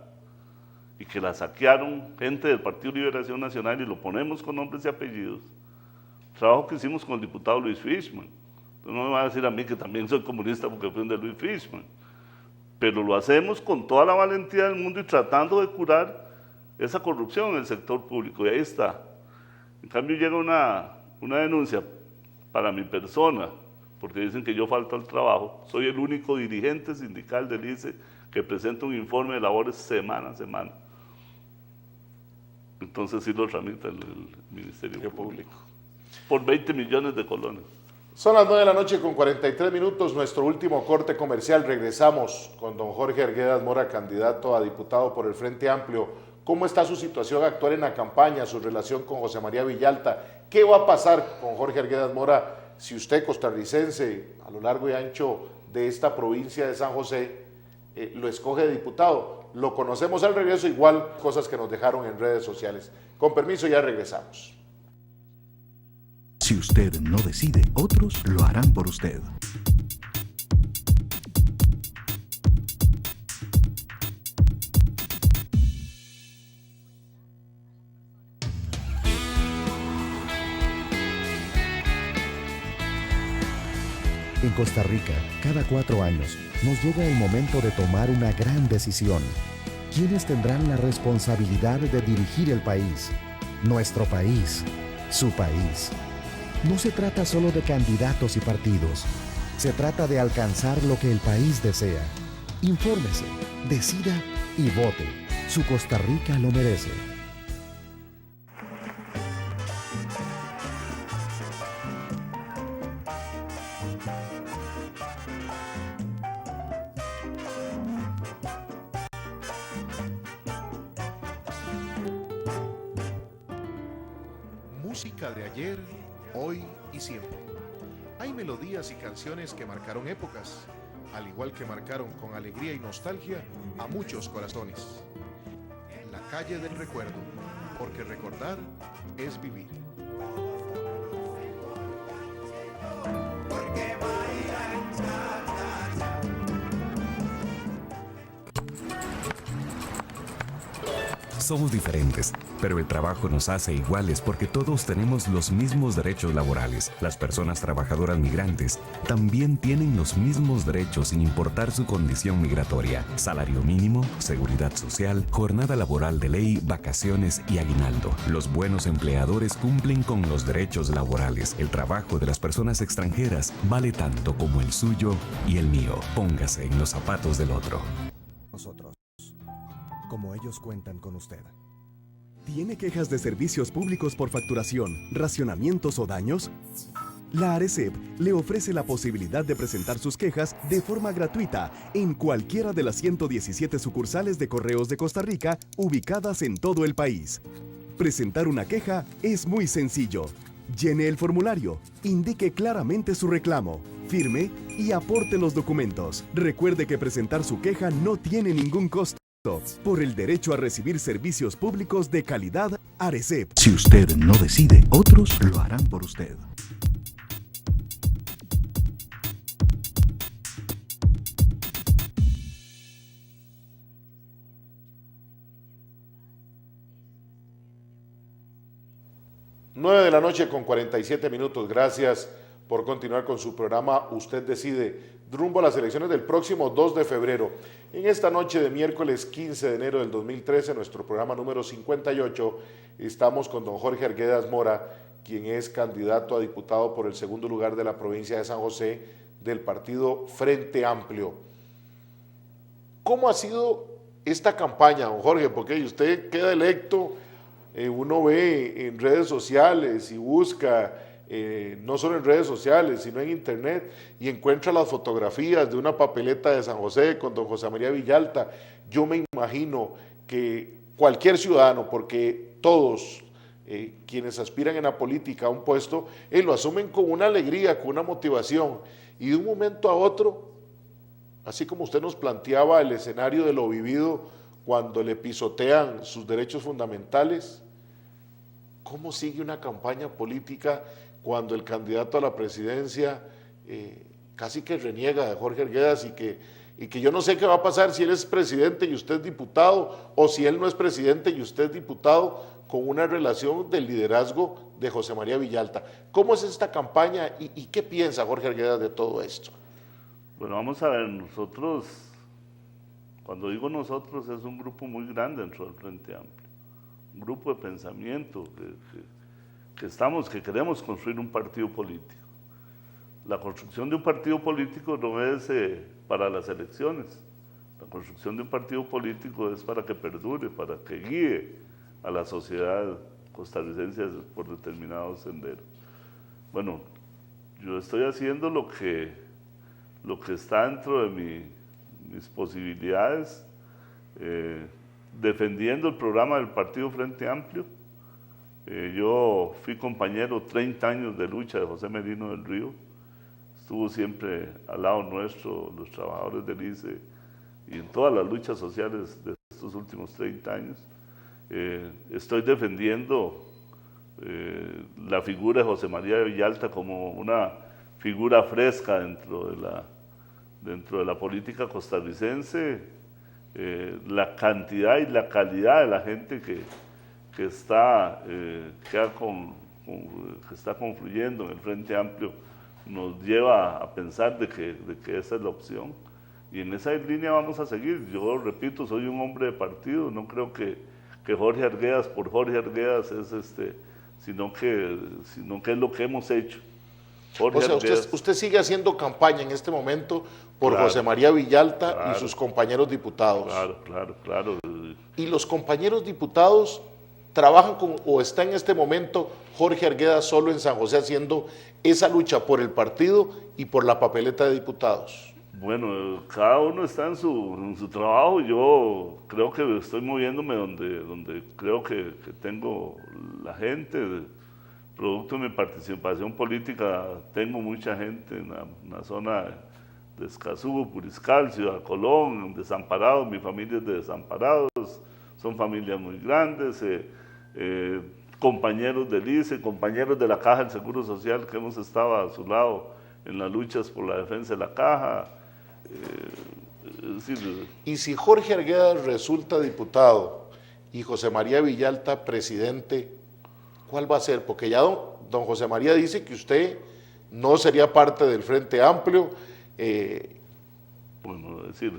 y que la saquearon gente del Partido Liberación Nacional y lo ponemos con nombres y apellidos, trabajo que hicimos con el diputado Luis Fishman. Entonces no me va a decir a mí que también soy comunista porque fui de Luis Fishman. Pero lo hacemos con toda la valentía del mundo y tratando de curar esa corrupción en el sector público, y ahí está. En cambio llega una denuncia para mi persona, porque dicen que yo falto al trabajo. Soy el único dirigente sindical del ICE que presenta un informe de labores semana a semana. Entonces sí lo tramita el Ministerio Público. Por 20 millones de colones. Son las 9 de la noche con 43 minutos, nuestro último corte comercial. Regresamos con don Jorge Arguedas Mora, candidato a diputado por el Frente Amplio. ¿Cómo está su situación actual en la campaña, su relación con José María Villalta? ¿Qué va a pasar con Jorge Arguedas Mora si usted, costarricense, a lo largo y ancho de esta provincia de San José, lo escoge de diputado? Lo conocemos al regreso, igual cosas que nos dejaron en redes sociales. Con permiso, ya regresamos. Si usted no decide, otros lo harán por usted. En Costa Rica, cada 4 años, nos llega el momento de tomar una gran decisión. ¿quiénes tendrán la responsabilidad de dirigir el país? Nuestro país, su país. No se trata solo de candidatos y partidos. Se trata de alcanzar lo que el país desea. Infórmese, decida y vote. Su Costa Rica lo merece. Música de ayer, hoy y siempre. Hay melodías y canciones que marcaron épocas, al igual que marcaron con alegría y nostalgia a muchos corazones. La calle del recuerdo, porque recordar es vivir. Somos diferentes, pero el trabajo nos hace iguales porque todos tenemos los mismos derechos laborales. Las personas trabajadoras migrantes también tienen los mismos derechos sin importar su condición migratoria. Salario mínimo, seguridad social, jornada laboral de ley, vacaciones y aguinaldo. Los buenos empleadores cumplen con los derechos laborales. El trabajo de las personas extranjeras vale tanto como el suyo y el mío. Póngase en los zapatos del otro. Nosotros, como ellos cuentan con usted. ¿Tiene quejas de servicios públicos por facturación, racionamientos o daños? La ARECEP le ofrece la posibilidad de presentar sus quejas de forma gratuita en cualquiera de las 117 sucursales de Correos de Costa Rica ubicadas en todo el país. Presentar una queja es muy sencillo. Llene el formulario, indique claramente su reclamo, firme y aporte los documentos. Recuerde que presentar su queja no tiene ningún costo. Por el derecho a recibir servicios públicos de calidad, ARECEP. Si usted no decide, otros lo harán por usted. Nueve de la noche con 47 minutos. Gracias por continuar con su programa Usted Decide, rumbo a las elecciones del próximo 2 de febrero. En esta noche de miércoles 15 de enero del 2013, nuestro programa número 58, estamos con don Jorge Arguedas Mora, quien es candidato a diputado por el segundo lugar de la provincia de San José del partido Frente Amplio. ¿Cómo ha sido esta campaña, don Jorge? Porque usted queda electo, uno ve en redes sociales y busca, no solo en redes sociales, sino en internet, y encuentra las fotografías de una papeleta de San José con don José María Villalta. Yo me imagino que cualquier ciudadano, porque todos quienes aspiran en la política a un puesto, lo asumen con una alegría, con una motivación, y de un momento a otro, así como usted nos planteaba el escenario de lo vivido cuando le pisotean sus derechos fundamentales, ¿cómo sigue una campaña política cuando el candidato a la presidencia casi que reniega de Jorge Arguedas y que yo no sé qué va a pasar si él es presidente y usted es diputado, o si él no es presidente y usted es diputado, con una relación del liderazgo de José María Villalta? ¿Cómo es esta campaña y qué piensa Jorge Arguedas de todo esto? Bueno, vamos a ver, nosotros, cuando digo nosotros, es un grupo muy grande dentro del Frente Amplio, un grupo de pensamiento que queremos construir un partido político. La construcción de un partido político no es para las elecciones. La construcción de un partido político es para que perdure, para que guíe a la sociedad costarricense por determinados senderos. Bueno, yo estoy haciendo lo que está dentro de mis posibilidades, defendiendo el programa del Partido Frente Amplio. Yo fui compañero 30 años de lucha de José Merino del Río, estuvo siempre al lado nuestro, los trabajadores del ICE, y en todas las luchas sociales de estos últimos 30 años. Estoy defendiendo la figura de José María Villalta como una figura fresca dentro de la política costarricense, la cantidad y la calidad de la gente que está confluyendo en el Frente Amplio nos lleva a pensar de que esa es la opción. y en esa línea vamos a seguir. Yo repito, soy un hombre de partido, no creo que Jorge Arguedas por Jorge Arguedas es sino que es lo que hemos hecho. Jorge o sea, usted sigue haciendo campaña en este momento por José María Villalta y sus compañeros diputados. Claro. ¿Y los compañeros diputados trabajan o está en este momento Jorge Arguedas solo en San José haciendo esa lucha por el partido y por la papeleta de diputados? Bueno, cada uno está en su trabajo. Yo creo que estoy moviéndome donde creo que tengo la gente. Producto de mi participación política, tengo mucha gente en la zona de Escazú, Puriscal, Ciudad Colón, Desamparados. Mi familia es de Desamparados, son familias muy grandes. Compañeros del ICE, compañeros de la Caja del Seguro Social que hemos estado a su lado en las luchas por la defensa de la Caja. Y si Jorge Arguedas resulta diputado y José María Villalta presidente, ¿cuál va a ser? Porque ya don José María dice que usted no sería parte del Frente Amplio. Bueno, es decir,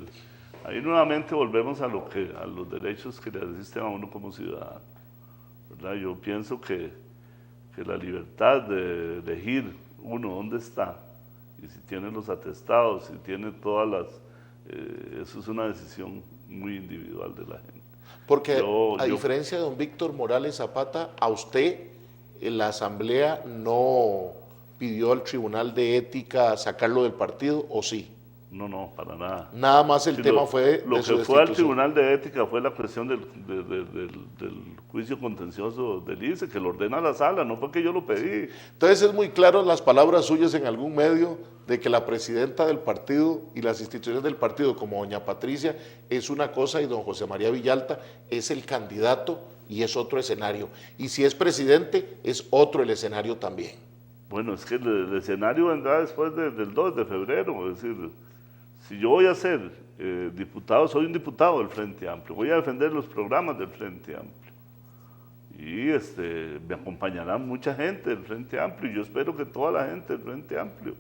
ahí nuevamente volvemos a los derechos que le asisten a uno como ciudadano, ¿verdad? Yo pienso que la libertad de elegir uno dónde está, y si tiene los atestados, si tiene todas las... eso es una decisión muy individual de la gente. Porque a diferencia de don Víctor Morales Zapata, a usted la Asamblea no pidió al Tribunal de Ética sacarlo del partido, ¿o sí? No, para nada. Nada más el tema fue lo que fue al Tribunal de Ética fue la cuestión del juicio contencioso del ICE, que lo ordena la sala, no fue que yo lo pedí. Entonces es muy claro las palabras suyas en algún medio de que la presidenta del partido y las instituciones del partido, como doña Patricia, es una cosa y don José María Villalta es el candidato y es otro escenario. Y si es presidente, es otro el escenario también. Bueno, es que el escenario vendrá después del 2 de febrero, es decir... Si yo voy a ser diputado, soy un diputado del Frente Amplio, voy a defender los programas del Frente Amplio. Y me acompañará mucha gente del Frente Amplio, y yo espero que toda la gente del Frente Amplio.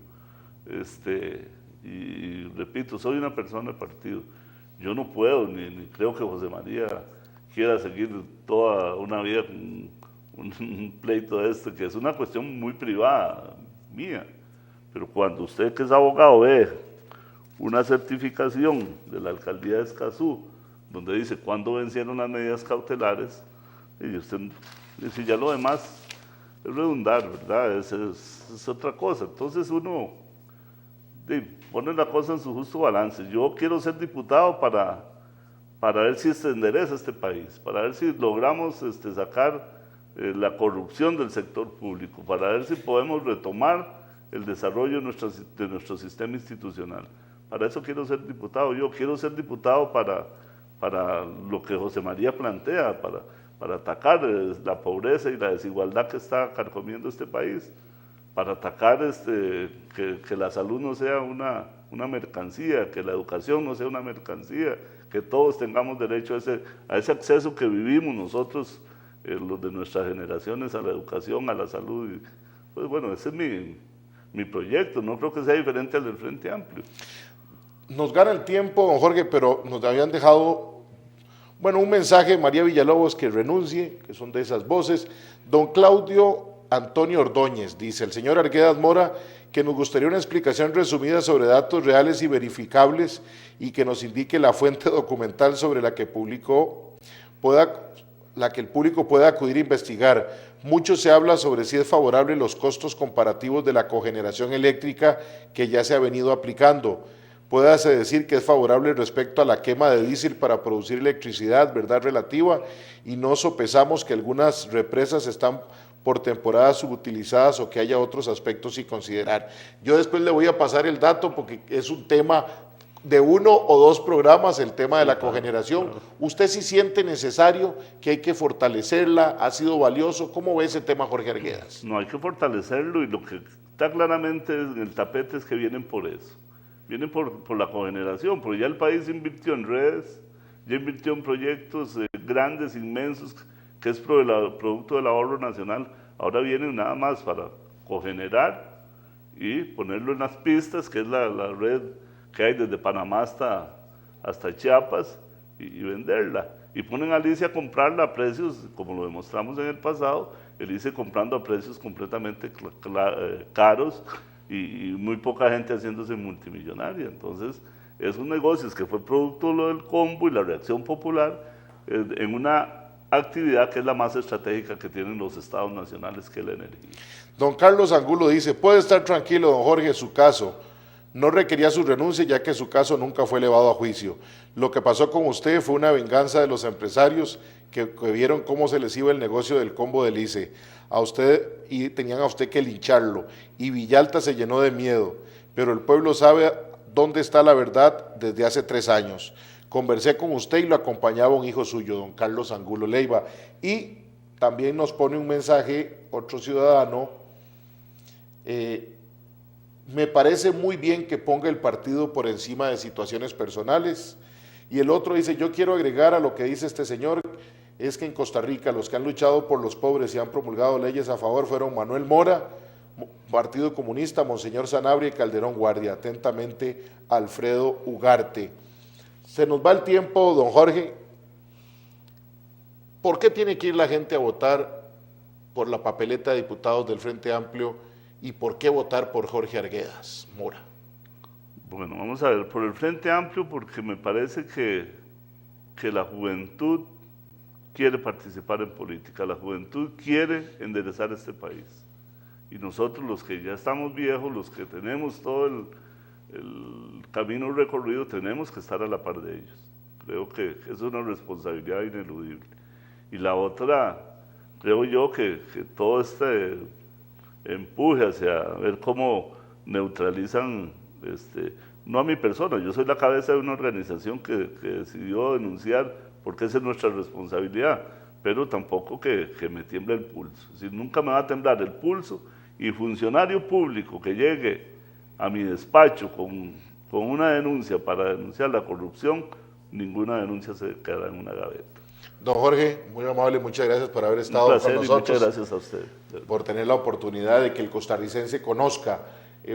Y repito, soy una persona de partido. Yo no puedo, ni creo que José María quiera seguir toda una vida con un pleito que es una cuestión muy privada mía. Pero cuando usted, que es abogado, ve una certificación de la alcaldía de Escazú, donde dice cuándo vencieron las medidas cautelares, y usted, si ya lo demás es redundar, ¿verdad? Es otra cosa. Entonces uno pone la cosa en su justo balance. Yo quiero ser diputado para ver si se endereza este país, para ver si logramos sacar la corrupción del sector público, para ver si podemos retomar el desarrollo de nuestro sistema institucional. Para eso quiero ser diputado. Yo quiero ser diputado para lo que José María plantea, para atacar la pobreza y la desigualdad que está carcomiendo este país, para atacar que la salud no sea una mercancía, que la educación no sea una mercancía, que todos tengamos derecho a ese acceso que vivimos nosotros, los de nuestras generaciones, a la educación, a la salud. Pues bueno, ese es mi proyecto, no creo que sea diferente al del Frente Amplio. Nos gana el tiempo, don Jorge, pero nos habían dejado, un mensaje, María Villalobos, que renuncie, que son de esas voces. Don Claudio Antonio Ordóñez dice: el señor Arguedas Mora, que nos gustaría una explicación resumida sobre datos reales y verificables y que nos indique la fuente documental sobre la que el público pueda acudir a investigar. Mucho se habla sobre si es favorable los costos comparativos de la cogeneración eléctrica que ya se ha venido aplicando. Puédase decir que es favorable respecto a la quema de diésel para producir electricidad, verdad relativa, y no sopesamos que algunas represas están por temporadas subutilizadas o que haya otros aspectos sin considerar. Yo después le voy a pasar el dato porque es un tema de 1 o 2 programas, el tema de la cogeneración. ¿Usted sí siente necesario que hay que fortalecerla? ¿Ha sido valioso? ¿Cómo ve ese tema, Jorge Arguedas? No, hay que fortalecerlo, y lo que está claramente en el tapete es que vienen por eso. Vienen por la cogeneración, porque ya el país invirtió en redes, ya invirtió en proyectos grandes, inmensos, que es producto del ahorro nacional. Ahora vienen nada más para cogenerar y ponerlo en las pistas, que es la red que hay desde Panamá hasta Chiapas y venderla. Y ponen al ICE a comprarla a precios, como lo demostramos en el pasado, el ICE comprando a precios completamente caros y muy poca gente haciéndose multimillonaria. Entonces, esos negocios que fue producto de lo del combo y la reacción popular en una actividad que es la más estratégica que tienen los estados nacionales, que es la energía. Don Carlos Angulo dice, puede estar tranquilo, don Jorge, su caso no requería su renuncia ya que su caso nunca fue elevado a juicio. Lo que pasó con usted fue una venganza de los empresarios que vieron cómo se les iba el negocio del combo del ICE a usted y tenían a usted que lincharlo, y Villalta se llenó de miedo, pero el pueblo sabe dónde está la verdad desde hace 3 años. Conversé con usted y lo acompañaba un hijo suyo, don Carlos Angulo Leiva. Y también nos pone un mensaje otro ciudadano, me parece muy bien que ponga el partido por encima de situaciones personales. Y el otro dice, yo quiero agregar a lo que dice este señor, es que en Costa Rica los que han luchado por los pobres y han promulgado leyes a favor fueron Manuel Mora, Partido Comunista, Monseñor Sanabria y Calderón Guardia. Atentamente, Alfredo Ugarte. Se nos va el tiempo, don Jorge. ¿Por qué tiene que ir la gente a votar por la papeleta de diputados del Frente Amplio y por qué votar por Jorge Arguedas Mora? Bueno, vamos a ver, por el Frente Amplio porque me parece que la juventud quiere participar en política, la juventud quiere enderezar este país. Y nosotros los que ya estamos viejos, los que tenemos todo el camino recorrido, tenemos que estar a la par de ellos. Creo que es una responsabilidad ineludible. Y la otra, creo yo que todo este empuje hacia ver cómo neutralizan, no a mi persona, yo soy la cabeza de una organización que decidió denunciar porque esa es nuestra responsabilidad, pero tampoco que me tiemble el pulso. Es decir, nunca me va a temblar el pulso, y funcionario público que llegue a mi despacho con una denuncia para denunciar la corrupción, ninguna denuncia se quedará en una gaveta. Don Jorge, muy amable, muchas gracias por haber estado con nosotros. Muchas gracias a usted. Por tener la oportunidad de que el costarricense conozca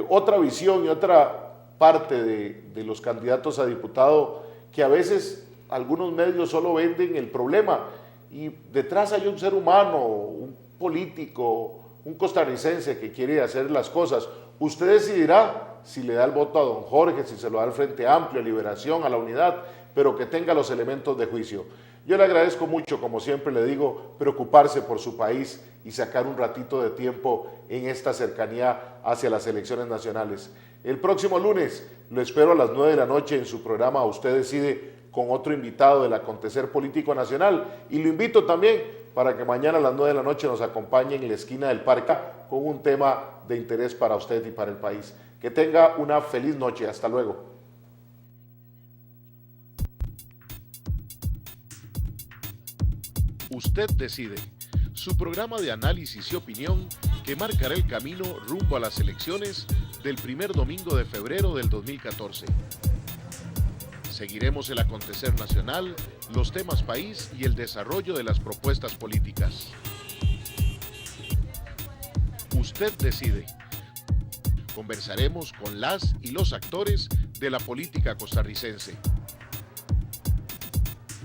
otra visión y otra parte de los candidatos a diputado, que a veces algunos medios solo venden el problema y detrás hay un ser humano, un político, un costarricense que quiere hacer las cosas. Usted decidirá si le da el voto a don Jorge, si se lo da al Frente Amplio, a Liberación, a la Unidad, pero que tenga los elementos de juicio. Yo le agradezco mucho, como siempre le digo, preocuparse por su país y sacar un ratito de tiempo en esta cercanía hacia las elecciones nacionales. El próximo lunes lo espero a las 9 de la noche en su programa Usted Decide, con otro invitado del acontecer político nacional, y lo invito también para que mañana a las 9 de la noche nos acompañe en la esquina del parque con un tema de interés para usted y para el país. Que tenga una feliz noche. Hasta luego. Usted Decide, su programa de análisis y opinión que marcará el camino rumbo a las elecciones del primer domingo de febrero del 2014. Seguiremos el acontecer nacional, los temas país y el desarrollo de las propuestas políticas. Usted Decide. Conversaremos con las y los actores de la política costarricense.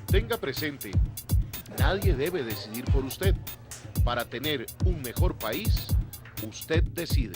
Tenga presente, nadie debe decidir por usted. Para tener un mejor país, usted decide.